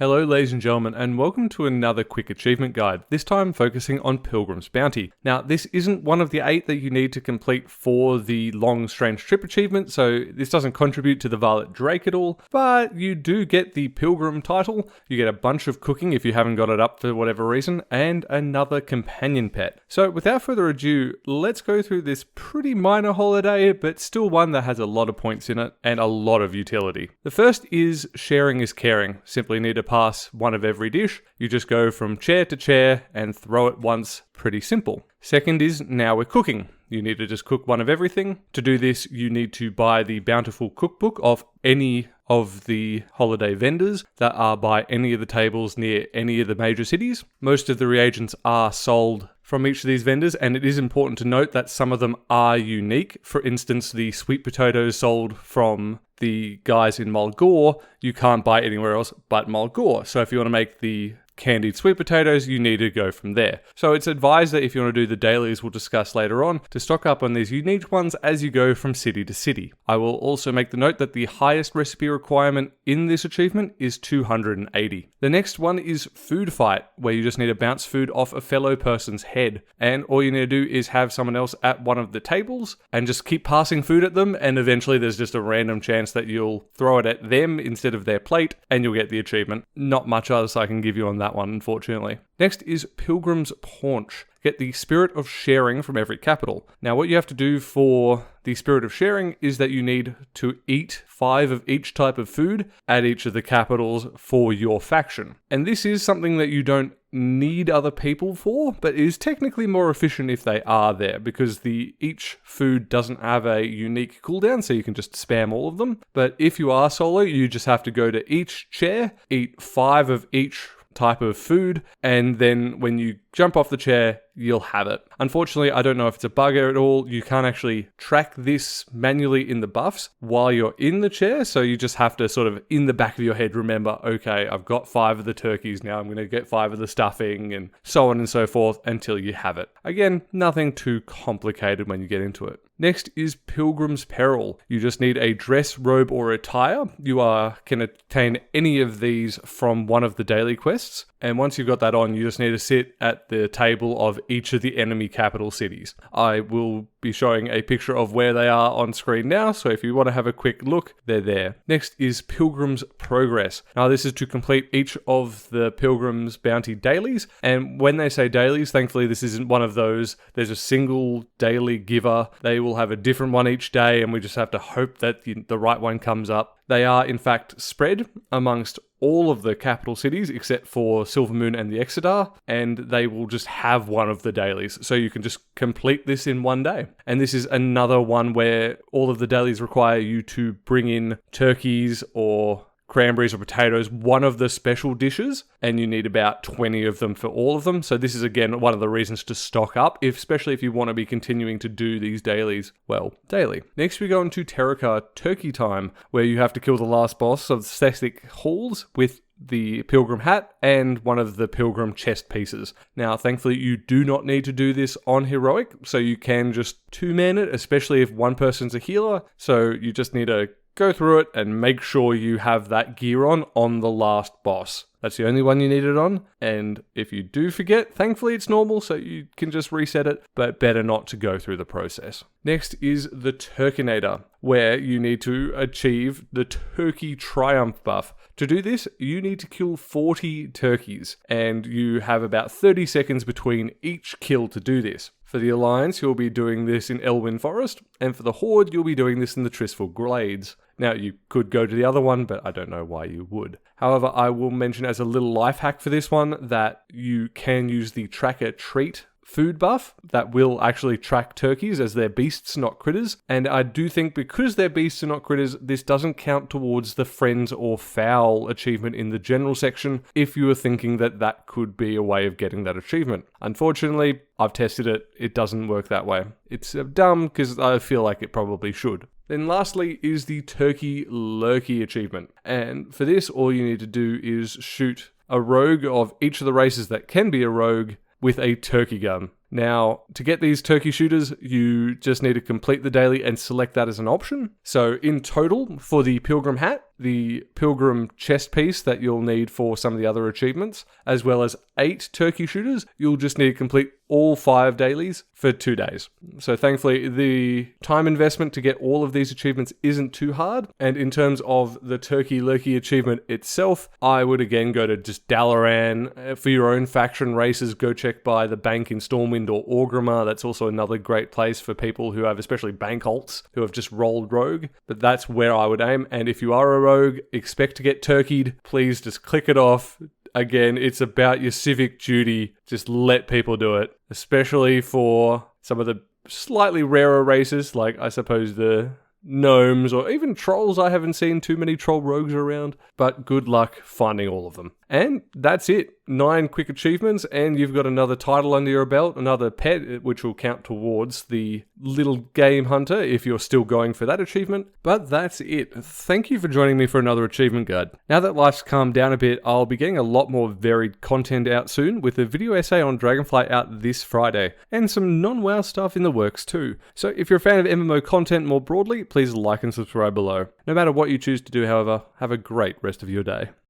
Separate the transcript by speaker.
Speaker 1: Hello ladies and gentlemen, and welcome to another quick achievement guide, this time focusing on Pilgrim's Bounty. Now this isn't one of the 8 that you need to complete for the long strange trip achievement, so this doesn't contribute to the Varlet Drake at all, but you do get the Pilgrim title, you get a bunch of cooking if you haven't got it up for whatever reason, and another companion pet. So without further ado, let's go through this pretty minor holiday, but still one that has a lot of points in it and a lot of utility. The first is sharing is caring. Simply need to pass one of every dish. You just go from chair to chair and throw it once. Pretty simple. Second is now we're cooking. You need to just cook one of everything. To do this, you need to buy the Bountiful Cookbook of any of the holiday vendors that are by any of the tables near any of the major cities. Most of the reagents are sold from each of these vendors, and it is important to note that some of them are unique. For instance, the sweet potatoes sold from the guys in Mulgore, you can't buy anywhere else but Mulgore. So if you want to make the candied sweet potatoes, you need to go from there. So it's advised that if you want to do the dailies we'll discuss later on, to stock up on these unique ones as you go from city to city. I will also make the note that the highest recipe requirement in this achievement is 280. The next one is Food Fight, where you just need to bounce food off a fellow person's head. And all you need to do is have someone else at one of the tables and just keep passing food at them, and eventually there's just a random chance that you'll throw it at them instead of their plate and you'll get the achievement. Not much else I can give you on that one, unfortunately. Next is Pilgrim's Paunch. Get the Spirit of Sharing from every capital. Now what you have to do for the Spirit of Sharing is that you need to eat 5 of each type of food at each of the capitals for your faction. And this is something that you don't need other people for, but is technically more efficient if they are there, because each food doesn't have a unique cooldown, so you can just spam all of them. But if you are solo, you just have to go to each chair, eat 5 of each type of food, and then when you jump off the chair, you'll have it. Unfortunately, I don't know if it's a bug at all. You can't actually track this manually in the buffs while you're in the chair, so you just have to sort of in the back of your head remember, okay, I've got 5 of the turkeys now, I'm going to get 5 of the stuffing, and so on and so forth until you have it. Again, nothing too complicated when you get into it. Next is Pilgrim's Peril. You just need a dress, robe, or attire. You can obtain any of these from one of the daily quests. And once you've got that on, you just need to sit at the table of each of the enemy capital cities. I will be showing a picture of where they are on screen now, so if you want to have a quick look, they're there. Next is Pilgrim's Progress. Now this is to complete each of the Pilgrim's Bounty dailies, and when they say dailies, thankfully this isn't one of those. There's a single daily giver. They will have a different one each day, and we just have to hope that the right one comes up. They are in fact spread amongst all of the capital cities except for Silvermoon and the Exodar, and they will just have one of the dailies, so you can just complete this in one day. And this is another one where all of the dailies require you to bring in turkeys or cranberries or potatoes, one of the special dishes, and you need about 20 of them for all of them. So this is again one of the reasons to stock up, especially if you want to be continuing to do these dailies, well, daily. Next we go into Terenas Turkey Time, where you have to kill the last boss of Sestic Halls with the Pilgrim hat and one of the Pilgrim chest pieces. Now, thankfully, you do not need to do this on Heroic, so you can just 2-man it, especially if one person's a healer. So you just need to go through it and make sure you have that gear on the last boss. That's the only one you need it on, and if you do forget, thankfully it's normal, so you can just reset it, but better not to go through the process. Next is the Turkinator, where you need to achieve the Turkey Triumph buff. To do this, you need to kill 40 turkeys, and you have about 30 seconds between each kill to do this. For the Alliance, you'll be doing this in Elwyn Forest, and for the Horde, you'll be doing this in the Tristful Glades. Now, you could go to the other one, but I don't know why you would. However, I will mention as a little life hack for this one that you can use the Tracker Treat food buff that will actually track turkeys as they're beasts, not critters. And I do think because they're beasts and not critters, this doesn't count towards the friends or fowl achievement in the general section if you were thinking that that could be a way of getting that achievement. Unfortunately, I've tested it. It doesn't work that way. It's dumb because I feel like it probably should. Then lastly is the Turkey Lurkey achievement. And for this, all you need to do is shoot a rogue of each of the races that can be a rogue with a turkey gun. Now, to get these turkey shooters, you just need to complete the daily and select that as an option. So in total, for the Pilgrim hat, the Pilgrim chest piece that you'll need for some of the other achievements, as well as 8 turkey shooters, you'll just need to complete all 5 dailies for 2 days. So thankfully, the time investment to get all of these achievements isn't too hard. And in terms of the Turkey Lurkey achievement itself, I would again go to just Dalaran. For your own faction races, go check by the bank in Stormwind or Orgrimmar. That's also another great place for people who have, especially bank alts, who have just rolled rogue. But that's where I would aim. And if you are a rogue, expect to get turkeyed, please just click it off. Again, it's about your civic duty. Just let people do it, especially for some of the slightly rarer races, like I suppose the gnomes or even trolls. I haven't seen too many troll rogues around, but good luck finding all of them. And that's it. 9 quick achievements, and you've got another title under your belt, another pet, which will count towards the little game hunter if you're still going for that achievement. But that's it. Thank you for joining me for another achievement guide. Now that life's calmed down a bit, I'll be getting a lot more varied content out soon, with a video essay on Dragonflight out this Friday, and some non-WoW stuff in the works too. So if you're a fan of MMO content more broadly, please like and subscribe below. No matter what you choose to do, however, have a great rest of your day.